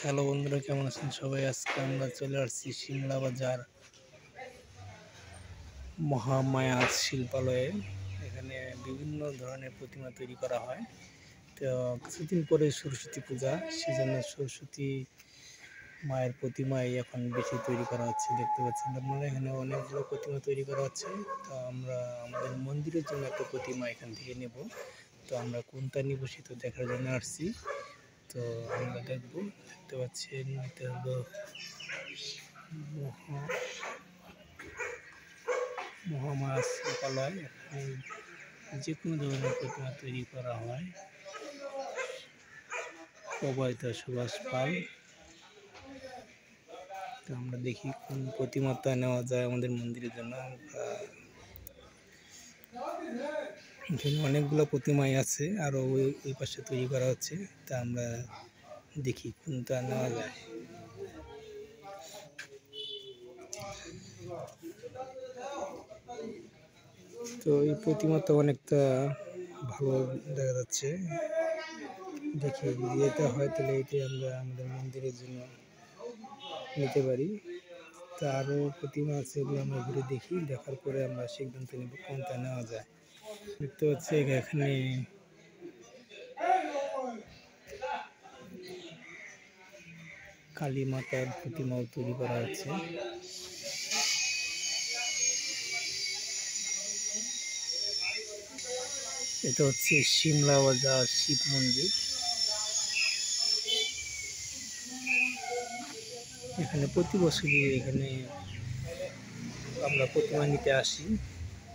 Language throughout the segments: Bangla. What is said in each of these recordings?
হ্যালো বন্ধুরা, কেমন আছেন সবাই? আজকে আমরা চলে আসছি সিমলা বাজার মহামায়া শিল্পালয়ে। এখানে বিভিন্ন ধরনের প্রতিমা তৈরি করা হয়। তো কিছুদিন পরে সরস্বতী পূজা, সেজন্য সরস্বতী মায়ের প্রতিমাই এখন বেশি তৈরি করা হচ্ছে। দেখতে পাচ্ছেন আপনারা, এখানে অনেকগুলো প্রতিমা তৈরি করা হচ্ছে। তো আমরা আমাদের মন্দিরের জন্য একটা প্রতিমা এখান থেকে নেব। তো আমরা কোনটা নিব সেটা দেখার জন্য আসছি। তো আমরা দেখতে পাচ্ছেন, এটা হলো মহামায়া শিল্পালয়। এখানে যে কোনো ধরনের প্রতিমা তৈরি করা হয়। প্রবাহিত সুভাষ পাল। তো আমরা দেখি কোন প্রতিমাটা নেওয়া যায় আমাদের মন্দিরের জন্য। এখানে অনেকগুলো প্রতিমাই আছে, আরও ওই পাশে তৈরি করা হচ্ছে। তা আমরা দেখি কোনটা নেওয়া যায়। তো এই প্রতিমাটা অনেকটা ভালো দেখা যাচ্ছে। দেখি যদি এটা হয় তাহলে এটি আমরা আমাদের মন্দিরের জন্য নিতে পারি। তা আরও প্রতিমা আছে, এগুলো আমরা ঘুরে দেখি, দেখার পরে আমরা সিদ্ধান্ত নেব কোনটা নেওয়া যায়। দেখতে পাচ্ছি এখানে কালী মাতার প্রতিমাও তৈরি করা হচ্ছে। এটা হচ্ছে সিমলা বাজার শিব মন্দির। এখানে প্রতি বছরই এখানে আমরা প্রতিমা নিতে আসি।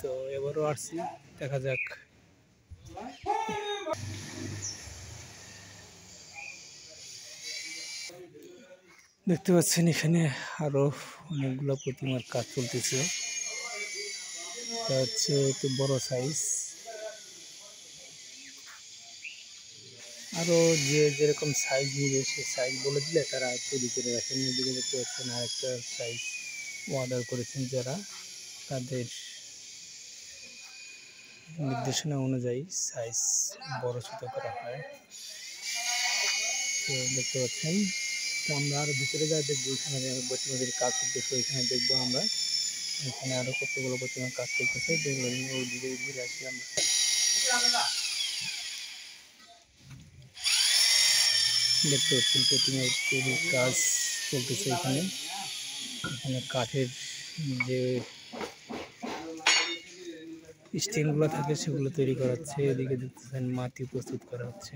তো এবারও আসছি, দেখা যাক। দেখতে পাচ্ছেন এখানে আরো অনেকগুলো প্রতিমার কাজ চলতেছে। এটা হচ্ছে একটু বড় সাইজ। আরো যে যেরকম সাইজ নিবে সে সাইজ বলে দিলে তারা তৈরি করে রাখেন। এদিকে দেখতে পাচ্ছেন আরেকটা সাইজ অর্ডার করেছেন যারা, তাদের নির্দেশনা অনুযায়ী সাইজ বড় ছোট করা হয়। তো দেখতে পাচ্ছেন, তো আমরা আরো ভিতরে যা দেখবো, এখানে প্রতিমাদের কাজ করতেছে, এখানে দেখবো আমরা এখানে আরো কতগুলো প্রতিমার কাজ করতেছে। দেখবেন ওইদিকে ঘুরে আসি আমরা। দেখতে পাচ্ছেন প্রতিমার তৈরির কাজ চলতেছে এখানে। এখানে কাঠের যে স্ট্যান্ডগুলো থাকে সেগুলো তৈরি করা হচ্ছে। এদিকে দেখতেছেন মাটি প্রস্তুত করা হচ্ছে।